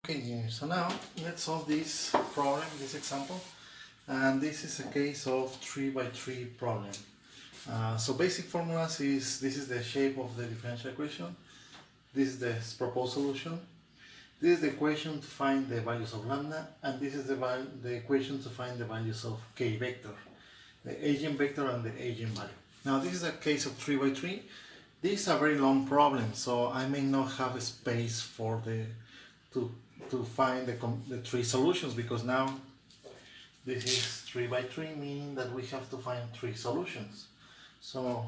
Okay, so now let's solve this problem, this example, and this is a case of 3 by 3 problem. So basic formulas is, this is the shape of the differential equation, this is the proposed solution, this is the equation to find the values of lambda, and this is the equation to find the values of k vector, the eigenvector and the eigenvalue. Now this is a case of 3 by 3. This is a very long problem, so I may not have a space for to find the three solutions, because now this is 3 by 3, meaning that we have to find three solutions. So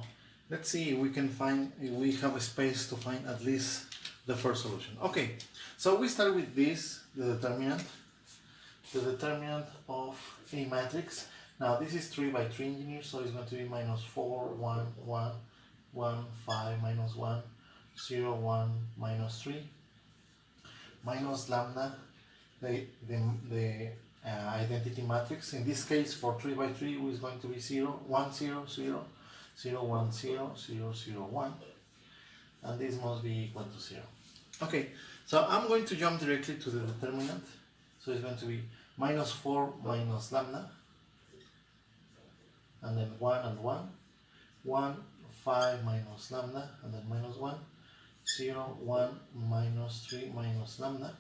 let's see if we can find, if we have a space to find at least the first solution. Okay, so we start with this, the determinant of a matrix. Now this is 3 by 3 engineers, so it's going to be minus 4, 1, 1, 1, 5, minus 1, 0, 1, minus 3, minus lambda, the identity matrix. In this case, for 3 by 3, is going to be 0, 1, 0, 0, 0, 1, 0, 0, 0, 1, and this must be equal to 0. Okay, so I'm going to jump directly to the determinant. So it's going to be minus 4 minus lambda, and then 1 and 1, 1, 5 minus lambda, and then minus 1, 0, 1, minus 3 minus lambda.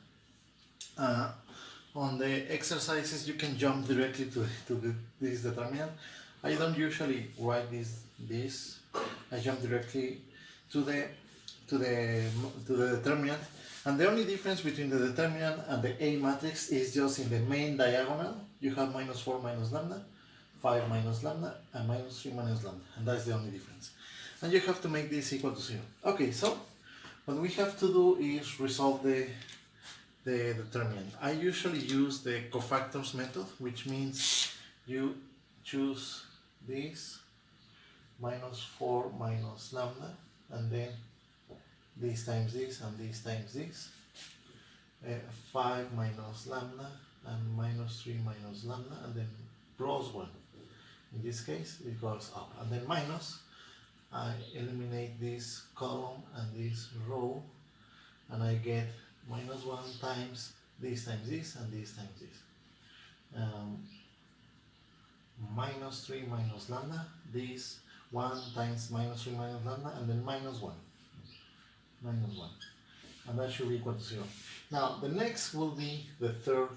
On the exercises, you can jump directly to this determinant. I don't usually write this. I jump directly to the determinant. And the only difference between the determinant and the A matrix is just in the main diagonal. You have minus 4 minus lambda, 5 minus lambda, and minus 3 minus lambda. And that's the only difference. And you have to make this equal to 0. Okay, so what we have to do is resolve the determinant. I usually use the cofactors method, which means you choose this minus 4 minus lambda, and then this times this and this times this, 5 minus lambda and minus 3 minus lambda, and then plus 1. In this case it goes up, and then minus, I eliminate this column and this row, and I get minus 1 times this and this times this. Minus 3 minus lambda, this 1 times minus 3 minus lambda, and then minus 1. Minus 1. And that should be equal to 0. Now the next will be the third,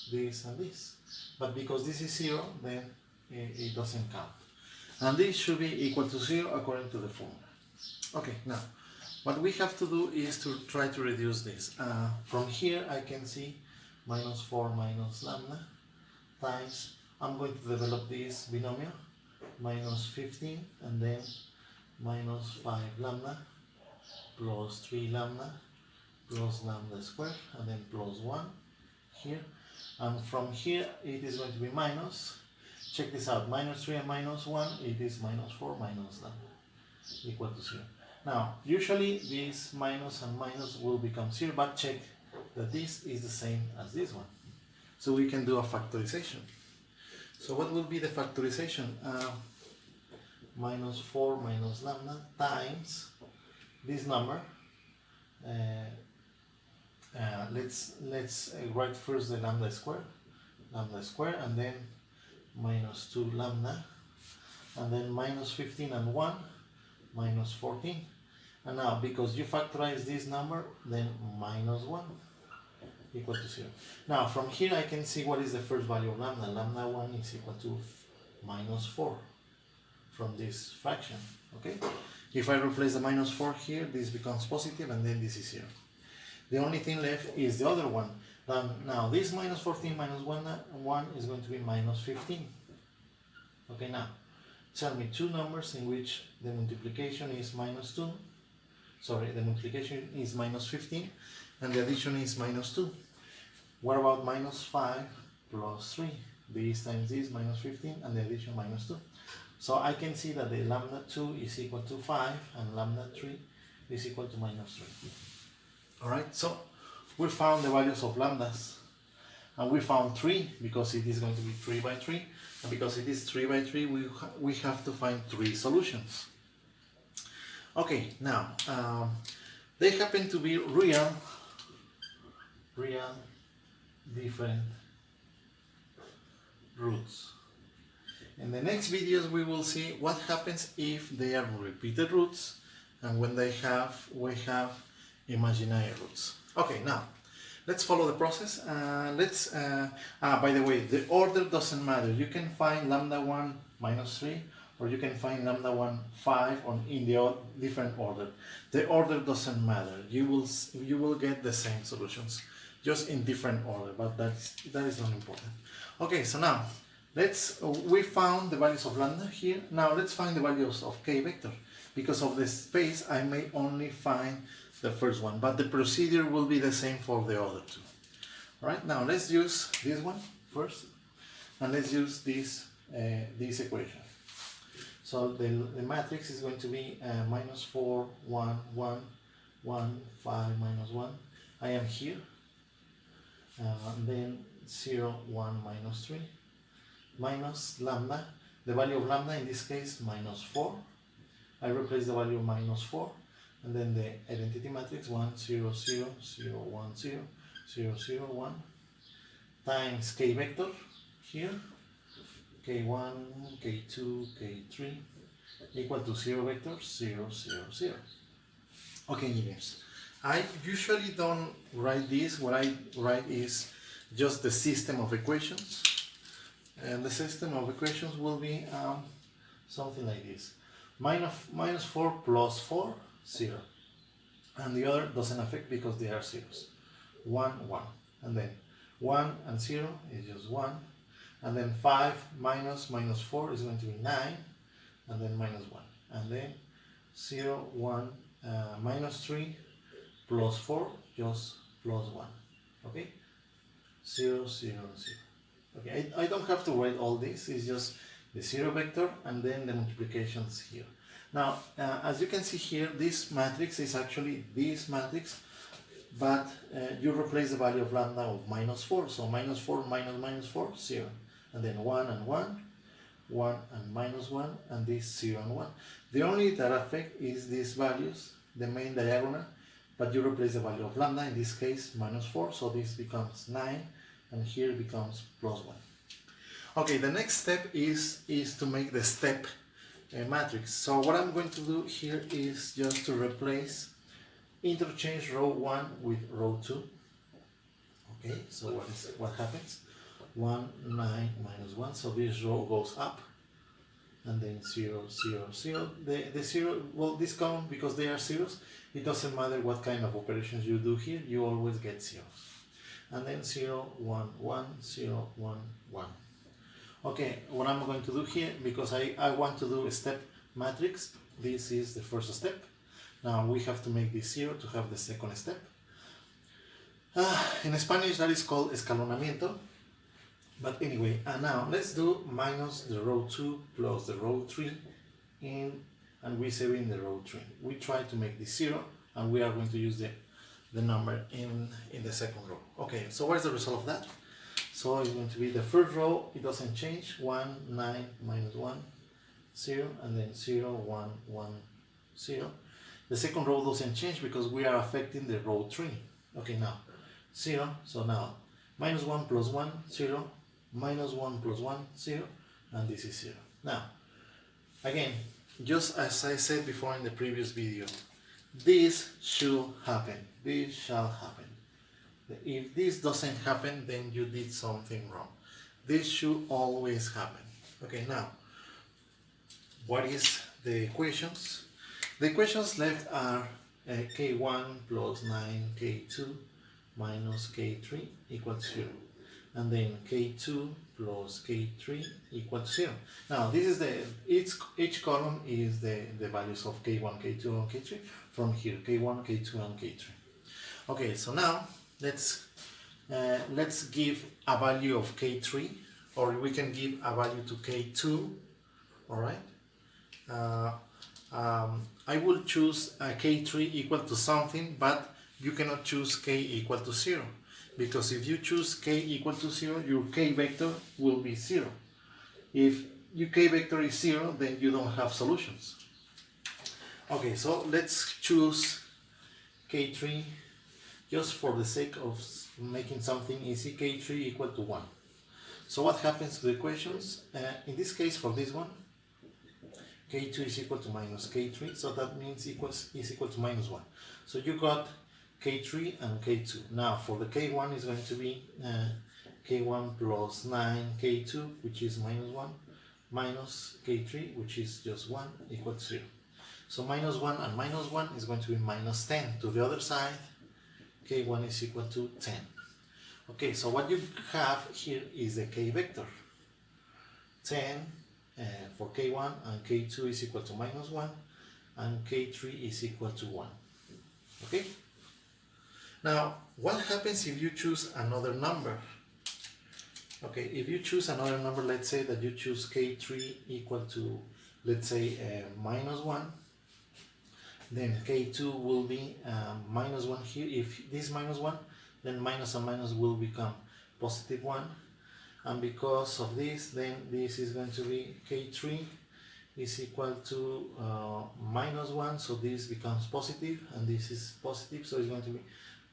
this and this. But because this is 0, then it doesn't count. And this should be equal to 0 according to the formula. Okay, now what we have to do is to try to reduce this. From here I can see minus 4 minus lambda times, I'm going to develop this binomial, minus 15, and then minus 5 lambda plus 3 lambda plus lambda squared, and then plus 1 here. And from here it is going to be minus, check this out, minus 3 and minus 1, it is minus 4 minus lambda equal to 0. Now, usually this minus and minus will become 0, but check that this is the same as this one. So we can do a factorization. So what will be the factorization? Minus 4 minus lambda times this number. Let's write first the lambda square, and then minus 2 lambda, and then minus 15 and 1, minus 14. And now, because you factorize this number, then minus 1 equal to 0. Now, from here I can see what is the first value of lambda. Lambda 1 is equal to minus 4 from this fraction. Okay? If I replace the minus 4 here, this becomes positive, and then this is 0. The only thing left is the other one. Now, this minus 14 minus 1 is going to be minus 15. Okay, now, tell me two numbers in which the multiplication is minus 2. Sorry, the multiplication is minus 15 and the addition is minus 2. What about minus 5 plus 3? This times this, minus 15, and the addition minus 2. So I can see that the lambda 2 is equal to 5 and lambda 3 is equal to minus 3. Alright, so we found the values of lambdas. And we found 3 because it is going to be 3 by 3. And because it is 3 by 3, we have to find 3 solutions. Okay, now, they happen to be real real different roots. In the next videos we will see what happens if they are repeated roots and when we have imaginary roots. Okay, now let's follow the process. By the way, the order doesn't matter. You can find lambda 1 minus 3 or you can find lambda 1 5 in the different order. The order doesn't matter. You will get the same solutions, just in different order, but that is not important. Okay, so now we found the values of lambda here. Now let's find the values of k vector. Because of the space, I may only find the first one, but the procedure will be the same for the other two. Alright, now let's use this one first, and let's use this equation. So the matrix is going to be minus 4, 1, 1, 1, 5, minus 1. I am here, then 0, 1, minus 3, minus lambda, the value of lambda in this case minus 4. I replace the value of minus 4, and then the identity matrix 1, 0, 0, 0, 1, 0, 0, 0, 1, times k vector here, k1, k2, k3, equal to 0 vector, 0, 0, 0. Okay, engineers, I usually don't write this. What I write is just the system of equations, and the system of equations will be something like this. Minus 4 plus 4, 0. And the other doesn't affect because they are zeros. 1, 1. And then 1 and 0 is just 1. And then 5 minus 4 is going to be 9. And then minus 1. And then 0, 1, minus 3 plus 4, just plus 1. Okay? 0, 0, 0. Okay, I don't have to write all this. It's just the 0 vector and then the multiplications here. Now, as you can see here, this matrix is actually this matrix, but you replace the value of lambda of minus 4. So minus 4 minus 4, 0. And then 1 and 1, 1 and minus 1, and this 0 and 1. The only that affect is these values, the main diagonal, but you replace the value of lambda, in this case minus 4, so this becomes 9, and here becomes plus 1. Okay, the next step is to make the step matrix. So what I'm going to do here is just to interchange row 1 with row 2. Okay, so what happens? 1, 9, minus 1, so this row goes up, and then 0, 0, 0. The 0, well, this column, because they are zeros, it doesn't matter what kind of operations you do here, you always get zeros. And then 0, 1, 1, 0, 1, 1. Okay, what I'm going to do here, because I want to do a step matrix, this is the first step. Now we have to make this 0 to have the second step. In Spanish that is called escalonamiento. But anyway, now let's do minus the row 2 plus the row 3 and we save in the row 3. We try to make this 0 and we are going to use the number in the second row. Okay, so what is the result of that? So it's going to be the first row, it doesn't change, 1, 9, minus 1, 0, and then 0, 1, 1, 0. The second row doesn't change because we are affecting the row 3. Okay, now 0, so now minus 1 plus 1, 0, minus 1 plus 1, 0, and this is 0. Now, again, just as I said before in the previous video, this should happen, this shall happen. If this doesn't happen, then you did something wrong. This should always happen. Okay, now, what is the equations? The equations left are k1 plus 9k2 minus k3 equals 0. And then k2 plus k3 equals 0. Now, this is each column is the values of k1, k2, and k3 from here, k1, k2, and k3. Okay, so now, let's give a value of k3, or we can give a value to k2. All right. I will choose a k3 equal to something, but you cannot choose k equal to 0, because if you choose k equal to 0, your k vector will be 0. If your k vector is 0, then you don't have solutions. Okay, so let's choose k3 just for the sake of making something easy, k3 equal to 1. So what happens to the equations? In this case, for this one, k2 is equal to minus k3, so that means is equal to minus 1. So you got k3 and k2. Now for the k1 is going to be k1 plus 9 k2, which is minus 1, minus k3, which is just 1, equal to 0. So minus 1 and minus 1 is going to be minus 10. To the other side, k1 is equal to 10. Okay, so what you have here is the k vector. 10 for k1 and k2 is equal to minus 1 and k3 is equal to 1. Okay? Now, what happens if you choose another number? Okay, if you choose another number, let's say that you choose k3 equal to, let's say, minus 1, then k2 will be minus 1 here. If this is minus 1, then minus and minus will become positive 1. And because of this, then this is going to be k3 is equal to minus 1, so this becomes positive, and this is positive, so it's going to be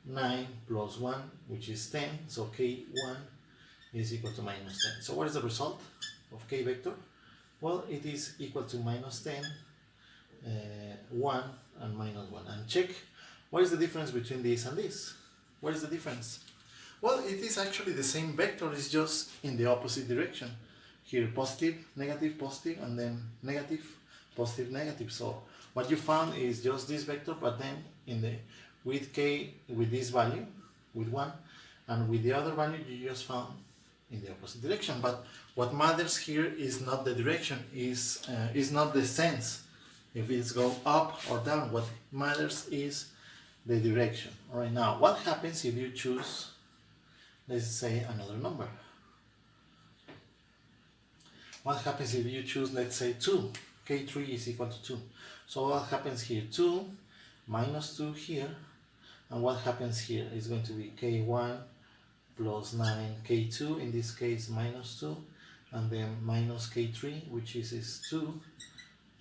9 plus 1, which is 10, so k1 is equal to minus 10. So what is the result of k vector? Well, it is equal to minus 10, 1, and minus 1. And check, what is the difference between this and this? What is the difference? Well, it is actually the same vector, it's just in the opposite direction. Here positive, positive, and then negative, positive, negative. So what you found is just this vector, but then in the with k, with this value, with 1, and with the other value you just found in the opposite direction. But what matters here is not the direction, is not the sense, if it's go up or down. What matters is the direction. All right, now what happens if you choose, let's say, another number? What happens if you choose, let's say, 2? k3 is equal to 2. So what happens here? 2 minus 2 here, and what happens here is going to be k1 plus 9 k2, in this case minus 2, and then minus k3, which is 2,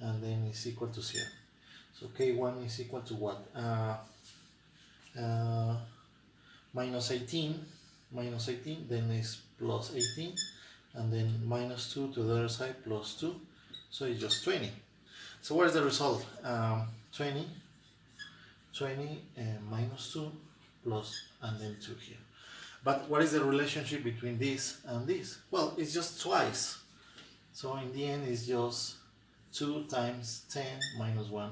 and then is equal to 0. So k1 is equal to what? Minus 18, then is plus 18, and then minus 2 to the other side, plus 2, so it's just 20. So what is the result? 20 minus 2 plus, and then 2 here. But what is the relationship between this and this? Well, it's just twice. So in the end, it's just 2 times 10 minus 1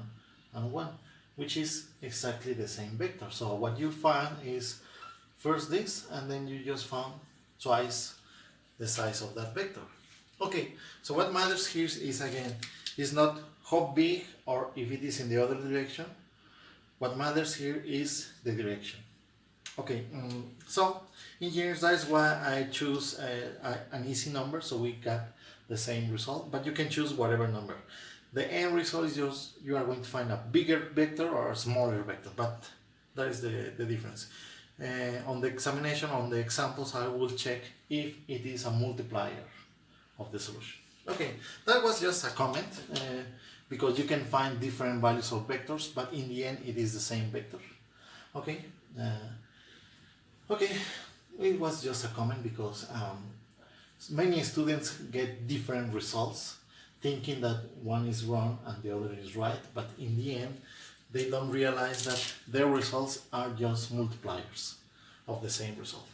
and 1, which is exactly the same vector. So what you find is first this, and then you just found twice the size of that vector. Okay, so what matters here is again, is not how big or if it is in the other direction. What matters here is the direction. Okay, so in here, that's why I choose an easy number, so we got the same result, but you can choose whatever number. The end result is just, you are going to find a bigger vector or a smaller vector, but that is the difference. On the examination, on the examples, I will check if it is a multiplier of the solution. Okay, that was just a comment, because you can find different values of vectors, but in the end it is the same vector. Okay, okay, it was just a comment because many students get different results, thinking that one is wrong and the other is right, but in the end they don't realize that their results are just multipliers of the same result.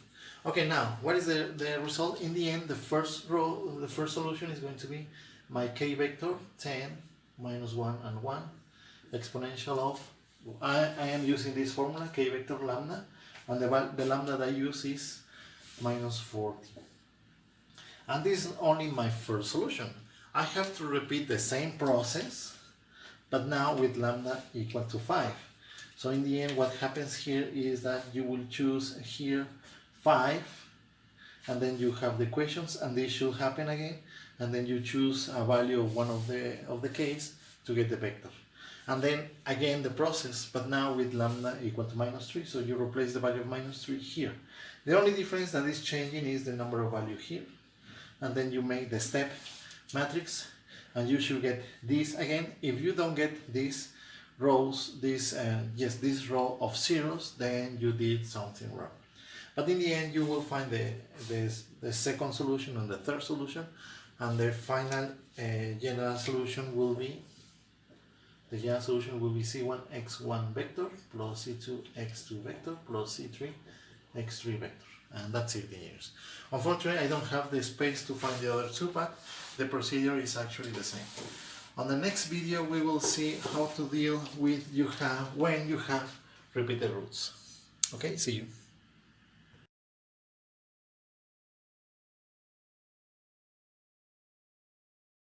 Okay, now what is the result? In the end, the first solution is going to be my k vector 10 minus 1 and 1 exponential of, I am using this formula, k vector lambda, and the lambda that I use is minus 40. And this is only my first solution. I have to repeat the same process, but now with lambda equal to 5. So in the end, what happens here is that you will choose here 5, and then you have the equations, and this should happen again, and then you choose a value of one of the k's to get the vector. And then again the process, but now with lambda equal to minus 3, so you replace the value of minus 3 here. The only difference that is changing is the number of value here, and then you make the step matrix, and you should get this again. If you don't get this, rows, this row of zeros, then you did something wrong. But in the end, you will find the second solution and the third solution, and the final general solution will be C1 x1 vector plus C2 x2 vector plus C3 x3 vector. And that's it in years. Unfortunately, I don't have the space to find the other two, but the procedure is actually the same. On the next video, we will see how to deal with when you have repeated roots. Okay, see you.